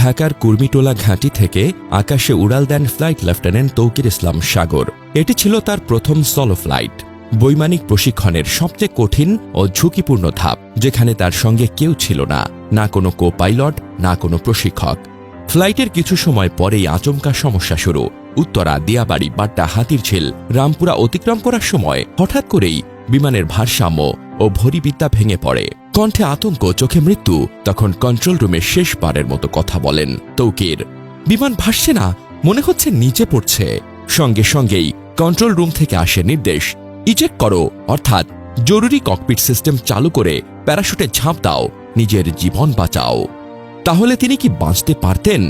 ঢাকার কুর্মিটোলা ঘাঁটি থেকে আকাশে উড়াল দেন ফ্লাইট লেফটেন্যান্ট তৌকির ইসলাম সাগর। এটি ছিল তার প্রথম সলো ফ্লাইট, বৈমানিক প্রশিক্ষণের সবচেয়ে কঠিন ও ঝুঁকিপূর্ণ ধাপ, যেখানে তার সঙ্গে কেউ ছিল না, না কোনো কো পাইলট, না কোনো প্রশিক্ষক। ফ্লাইটের কিছু সময় পরেই আচমকা সমস্যা শুরু। উত্তরা, দিয়াবাড়ি, বাড্ডা, হাতিরঝিল, রামপুরা অতিক্রম করার সময় হঠাৎ করেই বিমানের ভারসাম্য ও ভরিবিদ্যা ভেঙে পড়ে। কণ্ঠে আতঙ্ক, চোখে মৃত্যু। তখন কন্ট্রোল রুমে শেষবারের মতো কথা বলেন তৌকির। বিমান ভাসছে না, মনে হচ্ছে নিচে পড়ছে। সঙ্গে সঙ্গেই কন্ট্রোল রুম থেকে আসে নির্দেশ, ইজেক্ট করো, অর্থাৎ জরুরি ককপিট সিস্টেম চালু করে প্যারাশুটে ঝাঁপ দাও, নিজের জীবন বাঁচাও। তাহলে তিনি কি বাঁচতে পারতেন?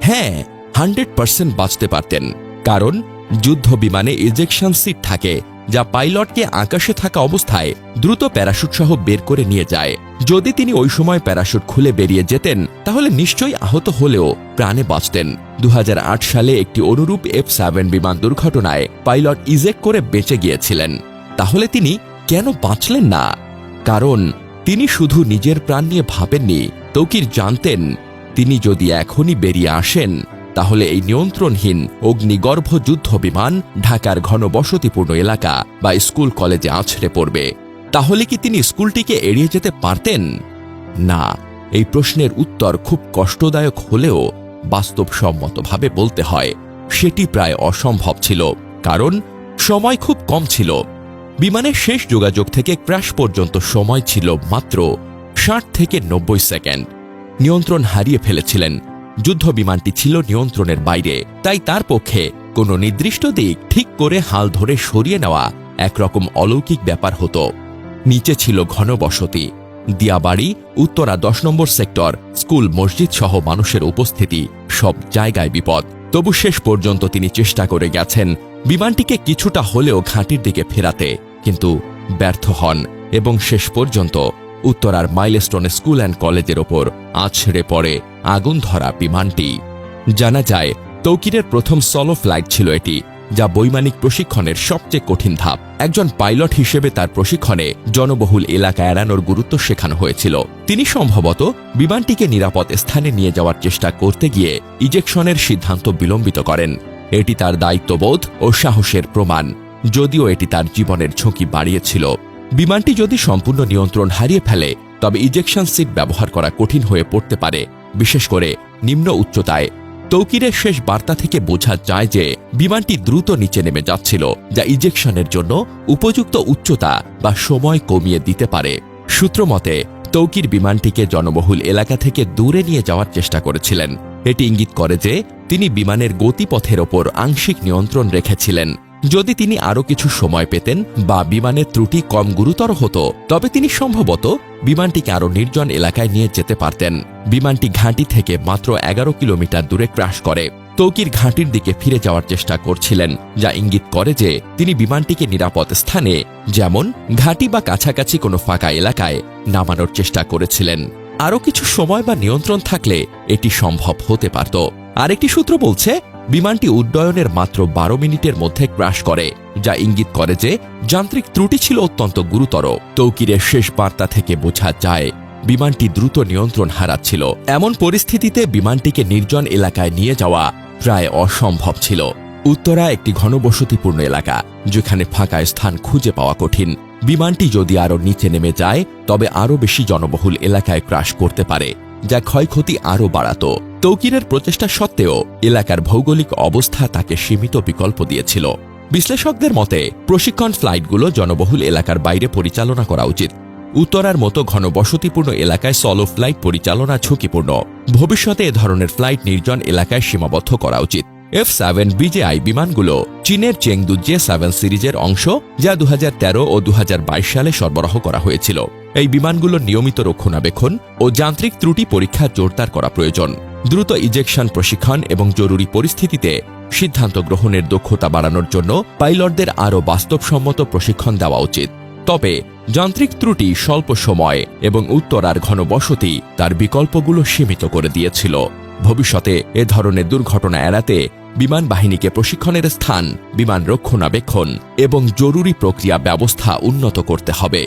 হ্যাঁ, 100% বাঁচতে পারতেন। কারণ যুদ্ধ বিমানে ইজেকশন সিট থাকে, যা পাইলটকে আকাশে থাকা অবস্থায় দ্রুত প্যারাশুট সহ বের করে নিয়ে যায়। যদি তিনি ওই সময় প্যারাশুট খুলে বেরিয়ে যেতেন, তাহলে নিশ্চয়ই আহত হলেও প্রাণে বাঁচতেন। 2008 সালে একটি অনুরূপ F-7 বিমান দুর্ঘটনায় পাইলট ইজেক্ট করে বেঁচে গিয়েছিলেন। তাহলে তিনি কেন বাঁচলেন না? কারণ তিনি শুধু নিজের প্রাণ নিয়ে ভাবেননি। তৌকির জানতেন, তিনি যদি এখনই বেরিয়ে আসেন, তাহলে এই নিয়ন্ত্রণহীন অগ্নিগর্ভ যুদ্ধ বিমান ঢাকার ঘনবসতিপূর্ণ এলাকা বা স্কুল কলেজে আছড়ে পড়বে। তাহলে কি তিনি স্কুলটিকে এড়িয়ে যেতে পারতেন? না। এই প্রশ্নের উত্তর খুব কষ্টদায়ক হলেও বাস্তবসম্মতভাবে বলতে হয়, সেটি প্রায় অসম্ভব ছিল। কারণ সময় খুব কম ছিল। বিমানের শেষ যোগাযোগ থেকে ক্র্যাশ পর্যন্ত সময় ছিল মাত্র 60 থেকে 90 সেকেন্ড। নিয়ন্ত্রণ হারিয়ে ফেলেছিলেন। যুদ্ধ বিমানটি ছিল নিয়ন্ত্রণের বাইরে, তাই তার পক্ষে কোনো নির্দিষ্ট দিক ঠিক করে হাল ধরে সরিয়ে নেওয়া একরকম অলৌকিক ব্যাপার হতো। নিচে ছিল ঘনবসতি, দিয়াবাড়ি, উত্তরা 10 নম্বর সেক্টর, স্কুল, মসজিদ সহ মানুষের উপস্থিতি, সব জায়গায় বিপদ। তবু শেষ পর্যন্ত তিনি চেষ্টা করে গেছেন বিমানটিকে কিছুটা হলেও ঘাঁটির দিকে ফেরাতে, কিন্তু ব্যর্থ হন এবং শেষ পর্যন্ত উত্তরার মাইলস্টোন স্কুল অ্যান্ড কলেজের ওপর আছড়ে পড়ে আগুন ধরা বিমানটি। জানা যায়, তৌকিরের প্রথম সলো ফ্লাইট ছিল এটি, যা বৈমানিক প্রশিক্ষণের সবচেয়ে কঠিন ধাপ। একজন পাইলট হিসেবে তার প্রশিক্ষণে জনবহুল এলাকা এড়ানোর গুরুত্ব শেখানো হয়েছিল। তিনি সম্ভবত বিমানটিকে নিরাপদ স্থানে নিয়ে যাওয়ার চেষ্টা করতে গিয়ে ইজেকশনের সিদ্ধান্ত বিলম্বিত করেন। এটি তার দায়িত্ববোধ ও সাহসের প্রমাণ, যদিও এটি তার জীবনের ঝুঁকি বাড়িয়েছিল। বিমানটি যদি সম্পূর্ণ নিয়ন্ত্রণ হারিয়ে ফেলে, তবে ইজেকশন সিট ব্যবহার করা কঠিন হয়ে পড়তে পারে, বিশেষ করে নিম্ন উচ্চতায়। তৌকিরের শেষ বার্তা থেকে বোঝা যায় যে বিমানটি দ্রুত নিচে নেমে যাচ্ছিল, যা ইজেকশনের জন্য উপযুক্ত উচ্চতা বা সময় কমিয়ে দিতে পারে। সূত্র মতে, তৌকির বিমানটিকে জনবহুল এলাকা থেকে দূরে নিয়ে যাওয়ার চেষ্টা করেছিলেন। এটি ইঙ্গিত করে যে তিনি বিমানের গতিপথের ওপর আংশিক নিয়ন্ত্রণ রেখেছিলেন। যদি তিনি আরও কিছু সময় পেতেন বা বিমানের ত্রুটি কম গুরুতর হতো, তবে তিনি সম্ভবত বিমানটিকে আরও নির্জন এলাকায় নিয়ে যেতে পারতেন। বিমানটি ঘাঁটি থেকে মাত্র 11 কিলোমিটার দূরে ক্র্যাশ করে। তৌকির ঘাঁটির দিকে ফিরে যাওয়ার চেষ্টা করছিলেন, যা ইঙ্গিত করে যে তিনি বিমানটিকে নিরাপদ স্থানে, যেমন ঘাঁটি বা কাছাকাছি কোনো ফাঁকা এলাকায় নামানোর চেষ্টা করেছিলেন। আরও কিছু সময় বা নিয়ন্ত্রণ থাকলে এটি সম্ভব হতে পারত। আরেকটি সূত্র বলছে, বিমানটি উড্ডয়নের মাত্র 12 মিনিটের মধ্যে ক্র্যাশ করে, যা ইঙ্গিত করে যে যান্ত্রিক ত্রুটি ছিল অত্যন্ত গুরুতর। তৌকিরের শেষ বার্তা থেকে বোঝা যায় বিমানটি দ্রুত নিয়ন্ত্রণ হারাচ্ছিল। এমন পরিস্থিতিতে বিমানটিকে নির্জন এলাকায় নিয়ে যাওয়া প্রায় অসম্ভব ছিল। উত্তরা একটি ঘনবসতিপূর্ণ এলাকা, যেখানে ফাঁকা স্থান খুঁজে পাওয়া কঠিন। বিমানটি যদি আরও নিচে নেমে যায়, তবে আরও বেশি জনবহুল এলাকায় ক্র্যাশ করতে পারে, যা ক্ষয়ক্ষতি আরও বাড়াত। তৌকিরের প্রচেষ্টা সত্ত্বেও এলাকার ভৌগোলিক অবস্থা তাকে সীমিত বিকল্প দিয়েছিল। বিশ্লেষকদের মতে, প্রশিক্ষণ ফ্লাইটগুলো জনবহুল এলাকার বাইরে পরিচালনা করা উচিত। উত্তরার মতো ঘনবসতিপূর্ণ এলাকায় সলো ফ্লাইট পরিচালনা ঝুঁকিপূর্ণ। ভবিষ্যতে এ ধরনের ফ্লাইট নির্জন এলাকায় সীমাবদ্ধ করা উচিত। F-7 BJI বিমানগুলো চীনের চেংদু J-7 সিরিজের অংশ, যা 2013 ও 2022 সালে সরবরাহ করা হয়েছিল। এই বিমানগুলোর নিয়মিত রক্ষণাবেক্ষণ ও যান্ত্রিক ত্রুটি পরীক্ষা জোরদার করা প্রয়োজন। দ্রুত ইজেকশন প্রশিক্ষণ এবং জরুরি পরিস্থিতিতে সিদ্ধান্ত গ্রহণের দক্ষতা বাড়ানোর জন্য পাইলটদের আরও বাস্তবসম্মত প্রশিক্ষণ দেওয়া উচিত। তবে যান্ত্রিক ত্রুটি স্বল্প সময় এবং উত্তরার ঘনবসতি তার বিকল্পগুলো সীমিত করে দিয়েছিল। ভবিষ্যতে এ ধরনের দুর্ঘটনা এড়াতে বিমান বাহিনীকে প্রশিক্ষণের স্থান, বিমান রক্ষণাবেক্ষণ এবং জরুরি প্রক্রিয়া ব্যবস্থা উন্নত করতে হবে।